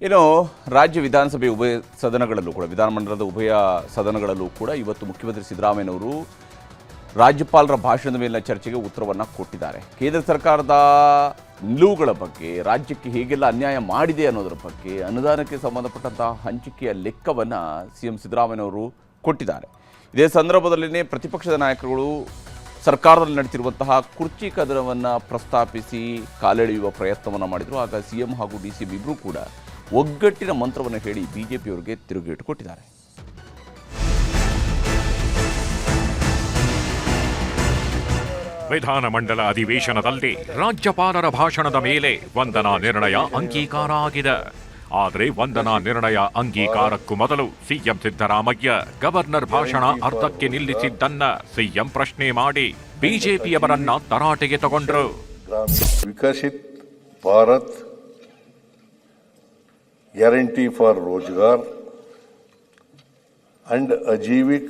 ಏನು ರಾಜ್ಯ ವಿಧಾನಸಭೆ ಉಭಯ ಸದನಗಳಲ್ಲೂ ಕೂಡ ವಿಧಾನಮಂಡಲದ ಉಭಯ ಸದನಗಳಲ್ಲೂ ಕೂಡ ಇವತ್ತು ಮುಖ್ಯಮಂತ್ರಿ ಸಿದ್ದರಾಮಯ್ಯನವರು ರಾಜ್ಯಪಾಲರ ಭಾಷಣದ ಮೇಲಿನ ಚರ್ಚೆಗೆ ಉತ್ತರವನ್ನು ಕೊಟ್ಟಿದ್ದಾರೆ. ಕೇಂದ್ರ ಸರ್ಕಾರದ ನಿಲುವುಗಳ ಬಗ್ಗೆ, ರಾಜ್ಯಕ್ಕೆ ಹೇಗೆಲ್ಲ ಅನ್ಯಾಯ ಮಾಡಿದೆ ಅನ್ನೋದರ ಬಗ್ಗೆ, ಅನುದಾನಕ್ಕೆ ಸಂಬಂಧಪಟ್ಟಂತಹ ಹಂಚಿಕೆಯ ಲೆಕ್ಕವನ್ನು ಸಿಎಂ ಸಿದ್ದರಾಮಯ್ಯನವರು ಕೊಟ್ಟಿದ್ದಾರೆ. ಇದೇ ಸಂದರ್ಭದಲ್ಲಿನೇ ಪ್ರತಿಪಕ್ಷದ ನಾಯಕರುಗಳು ಸರ್ಕಾರದಲ್ಲಿ ನಡೆಸಿರುವಂತಹ ಕುರ್ಚಿ ಕದನವನ್ನು ಪ್ರಸ್ತಾಪಿಸಿ ಕಾಲೆಳೆಯುವ ಪ್ರಯತ್ನವನ್ನು ಮಾಡಿದರು. ಆಗ ಸಿಎಂ ಹಾಗೂ ಡಿಸಿಎಂ ಇಬ್ಬರೂ ಕೂಡ ಒಗ್ಗಟ್ಟಿನ ಮಂತ್ರವನ್ನು ಹೇಳಿ ಬಿಜೆಪಿಯವರಿಗೆ ತಿರುಗೇಟು ಕೊಟ್ಟಿದ್ದಾರೆ. ವಿಧಾನಮಂಡಲ ಅಧಿವೇಶನದಲ್ಲಿ ರಾಜ್ಯಪಾಲರ ಭಾಷಣದ ಮೇಲೆ ವಂದನಾ ನಿರ್ಣಯ ಅಂಗೀಕಾರ ಆಗಿದೆ. ಆದರೆ ವಂದನಾ ನಿರ್ಣಯ ಅಂಗೀಕಾರಕ್ಕೂ ಮೊದಲು ಸಿಎಂ ಸಿದ್ದರಾಮಯ್ಯ ಗವರ್ನರ್ ಭಾಷಣ ಅರ್ಧಕ್ಕೆ ನಿಲ್ಲಿಸಿದ್ದನ್ನ ಸಿಎಂ ಪ್ರಶ್ನೆ ಮಾಡಿ ಬಿಜೆಪಿಯವರನ್ನ ತರಾಟೆಗೆ ತಗೊಂಡ್ರು. Viksit Bharat guarantee for Rozgar and Ajeevika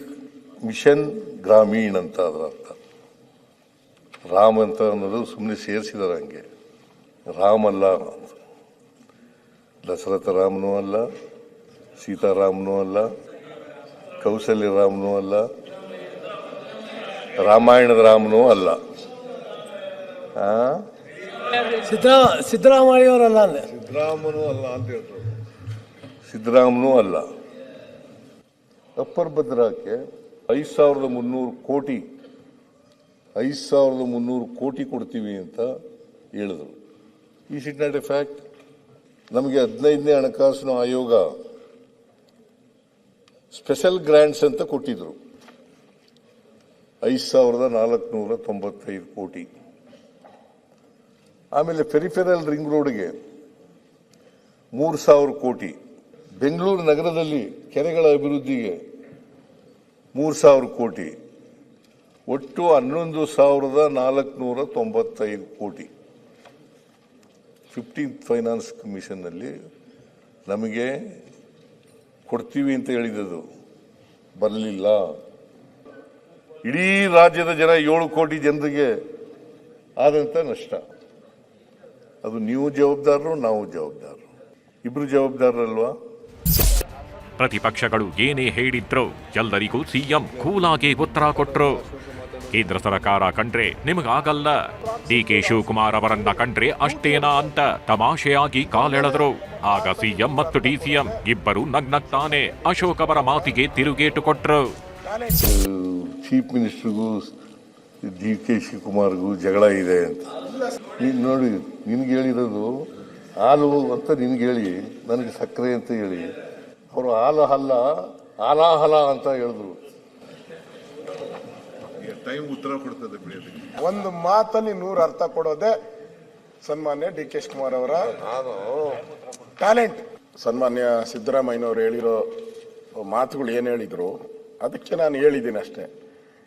mission Gramin ಅಂತ ಅದರ ಅರ್ಥ. ರಾಮ್ ಅಂತ ಅನ್ನೋದು ಸುಮ್ಮನೆ ಸೇರಿಸಿದಾರೆ, ಹಂಗೆ ರಾಮ್ ಅಲ್ಲ, ದಶರಥ ರಾಮನೂ ಅಲ್ಲ, ಸೀತಾರಾಮನೂ ಅಲ್ಲ, ಕೌಸಲ್ಯ ರಾಮನೂ ಅಲ್ಲ, ರಾಮಾಯಣದ ರಾಮನೂ ಅಲ್ಲ, ಸಿದ್ದರಾಮಯ್ಯವರಲ್ಲ, ಸಿದ್ದರಾಮನೂ ಅಲ್ಲ ಅಂತ ಹೇಳ್ತಾರೆ. ಸಿದ್ದರಾಮನೂ ಅಲ್ಲ. ಅಪ್ಪರ್ ಭದ್ರಕ್ಕೆ 5,300 ಕೋಟಿ 5,300 ಕೋಟಿ ಕೊಡ್ತೀವಿ ಅಂತ ಹೇಳಿದ್ರು. Is it not A fact? ನಮಗೆ 15ನೇ ಹಣಕಾಸಿನ ಆಯೋಗ ಸ್ಪೆಷಲ್ ಗ್ರಾಂಟ್ಸ್ ಅಂತ ಕೊಟ್ಟಿದ್ರು 5,495 ಕೋಟಿ. ಆಮೇಲೆ ಪೆರಿಫೆರಲ್ ರಿಂಗ್ ರೋಡ್ಗೆ 3,000 ಕೋಟಿ, ಬೆಂಗಳೂರು ನಗರದಲ್ಲಿ ಕೆರೆಗಳ ಅಭಿವೃದ್ಧಿಗೆ 3,000 ಕೋಟಿ, ಒಟ್ಟು 11,495 ಕೋಟಿ. 15th ಫೈನಾನ್ಸ್ ಕಮಿಷನ್ನಲ್ಲಿ ನಮಗೆ ಕೊಡ್ತೀವಿ ಅಂತ ಹೇಳಿದ್ದು ಬರಲಿಲ್ಲ. ಇಡೀ ರಾಜ್ಯದ ಜನ 7 ಕೋಟಿ ಜನರಿಗೆ ಆದಂಥ ನಷ್ಟ. ಅದು ನೀವು ಜವಾಬ್ದಾರರು, ನಾವು ಜವಾಬ್ದಾರರು, ಇಬ್ರು ಜವಾಬ್ದಾರರಲ್ವಾ? ಪ್ರತಿಪಕ್ಷಗಳು ಏನೇ ಹೇಳಿದ್ರು ಎಲ್ಲರಿಗೂ ಸಿಎಂ ಕೂಲಾಗಿ ಉತ್ತರ ಕೊಟ್ರು. ಕೇಂದ್ರ ಸರ್ಕಾರ ಕಂಡ್ರೆ ನಿಮಗಾಗಲ್ಲ, ಡಿಕೆ ಶಿವಕುಮಾರ್ ಅವರನ್ನ ಕಂಡ್ರೆ ಅಷ್ಟೇನಾ ಅಂತ ತಮಾಷೆಯಾಗಿ ಕಾಲೆಳೆದ್ರು. ಆಗ ಸಿಎಂ ಮತ್ತು ಡಿಸಿಎಂ ಇಬ್ಬರು ನಗ್ನಗ್ತಾನೆ ಅಶೋಕ್ ಅವರ ಮಾತಿಗೆ ತಿರುಗೇಟು ಕೊಟ್ರು. ಚೀಫ್ ಮಿನಿಸ್ಟರ್ಗೂ ಡಿಕೆ ಶಿವಕುಮಾರ್ಗೂ ಜಗಳ ಇದೆ ಅಂತ ನೋಡಿ. ನಿನ್ಗೆ ಹೇಳಿರೋದು ಹಾಲು ಅಂತ ನಿನ್ಗೆ ಹೇಳಿ, ನನಗೆ ಸಕ್ಕರೆ ಅಂತ ಹೇಳಿ, ಅವರು ಹಾಲು ಹಲ್ಲ ಹಾಲಾಹಲ ಅಂತ ಹೇಳಿದ್ರು. ಟೈಮ್ ಉತ್ತರ ಕೊಡ್ತದೆ. ಒಂದು ಮಾತಲ್ಲಿ 100 ಅರ್ಥ ಕೊಡೋದೆ ಸನ್ಮಾನ್ಯ ಡಿ ಕೆ ಶಿವಕುಮಾರ್ ಅವರ ಟ್ಯಾಲೆಂಟ್. ಸನ್ಮಾನ್ಯ ಸಿದ್ದರಾಮಯ್ಯನವರು ಹೇಳಿರೋ ಮಾತುಗಳು ಏನು ಹೇಳಿದ್ರು ಅದಕ್ಕೆ ನಾನು ಹೇಳಿದ್ದೀನಿ ಅಷ್ಟೇ.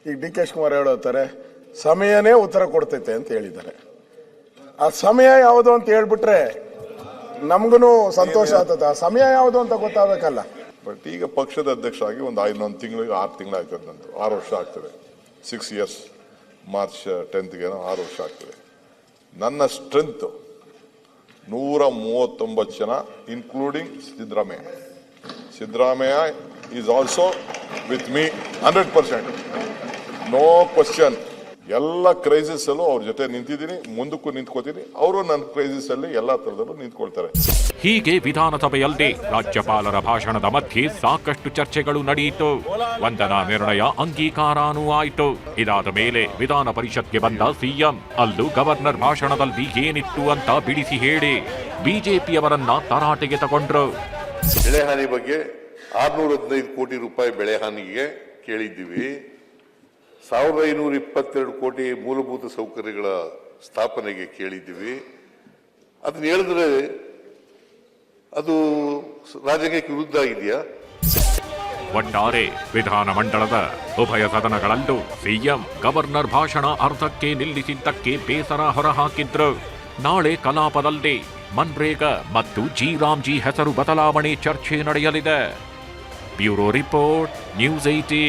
ಈಗ ಡಿ ಕೆ ಶಿವಕುಮಾರ್ ಹೇಳೋತಾರೆ ಸಮಯನೇ ಉತ್ತರ ಕೊಡ್ತೈತೆ ಅಂತ ಹೇಳಿದ್ದಾರೆ. ಆ ಸಮಯ ಯಾವುದು ಅಂತ ಹೇಳ್ಬಿಟ್ರೆ ನಮ್ಗೂ ಸಂತೋಷ ಆಗ್ತದೆ. ಆ ಸಮಯ ಯಾವುದು ಅಂತ ಗೊತ್ತಾಗಬೇಕಲ್ಲ. ಬಟ್ ಈಗ ಪಕ್ಷದ ಅಧ್ಯಕ್ಷ ಆಗಿ ಒಂದು ತಿಂಗಳಿಗೆ 6 ತಿಂಗಳು ಆಗ್ತದೆ, ನಂತರ 6 ವರ್ಷ ಆಗ್ತದೆ. 6 years, ಮಾರ್ಚ್ 10th 6 ವರ್ಷ ಆಗ್ತದೆ. ನನ್ನ ಸ್ಟ್ರೆಂತ್ 139 ಜನ, including Siddaramaiah. Siddaramaiah is also with me 100%, no question. ಎಲ್ಲ ಕ್ರೈಸಿಸ್ ಅಲ್ಲೂ ಅವ್ರ ಜೊತೆ ನಿಂತಿದ್ದೀನಿ, ಮುಂದಕ್ಕೂ ನಿಂತ್ಕೋತೀನಿ. ಅವರು ನನ್ನ ಕ್ರೈಸಿಸ್ ಅಲ್ಲಿ ಎಲ್ಲಾ ತರದಲ್ಲೂ ನಿಂತ್ಕೊಳ್ತಾರೆ. ಹೀಗೆ ವಿಧಾನಸಭೆಯಲ್ಲಿ ರಾಜ್ಯಪಾಲರ ಭಾಷಣದ ಮಧ್ಯೆ ಸಾಕಷ್ಟು ಚರ್ಚೆಗಳು ನಡೆಯಿತು. ವಂದನಾ ನಿರ್ಣಯ ಅಂಗೀಕಾರನೂ ಆಯಿತು. ಇದಾದ ಮೇಲೆ ವಿಧಾನ ಪರಿಷತ್ಗೆ ಬಂದ ಸಿಎಂ ಅಲ್ಲೂ ಗವರ್ನರ್ ಭಾಷಣದಲ್ಲಿ ಏನಿತ್ತು ಅಂತ ಬಿಡಿಸಿ ಹೇಳಿ ಬಿಜೆಪಿಯವರನ್ನ ತರಾಟೆಗೆ ತಗೊಂಡ್ರು. ಬೆಳೆಹಾನಿ ಬಗ್ಗೆ 615 ಕೋಟಿ ರೂಪಾಯಿ ಬೆಳೆಹಾನಿಗೆ ಕೇಳಿದ್ದೀವಿ. 1,522 ಕೋಟಿ ಮೂಲಭೂತ ಸೌಕರ್ಯಗಳ ಸ್ಥಾಪನೆಗೆ ಕೇಳಿದ್ದೀವಿ. ಅದನ್ನ ಹೇಳಿದ್ರೆ ಅದು ರಾಜ್ಯಕ್ಕೆ ವಿರುದ್ಧ ಇದೆಯಾ? ಒಟ್ಟಾರೆ ವಿಧಾನಮಂಡಲದ ಉಭಯ ಸದನಗಳಲ್ಲೂ ಸಿಎಂ ಗವರ್ನರ್ ಭಾಷಣ ಅರ್ಧಕ್ಕೆ ನಿಲ್ಲಿಸಿದ್ದಕ್ಕೆ ಬೇಸರ ಹೊರಹಾಕಿದ್ರು. ನಾಳೆ ಕಲಾಪದಲ್ಲಿ ಮನ್ರೇಗಾ ಮತ್ತು ಜಿ ಹೆಸರು ಬದಲಾವಣೆ ಚರ್ಚೆ ನಡೆಯಲಿದೆ. Bureau report, news 18.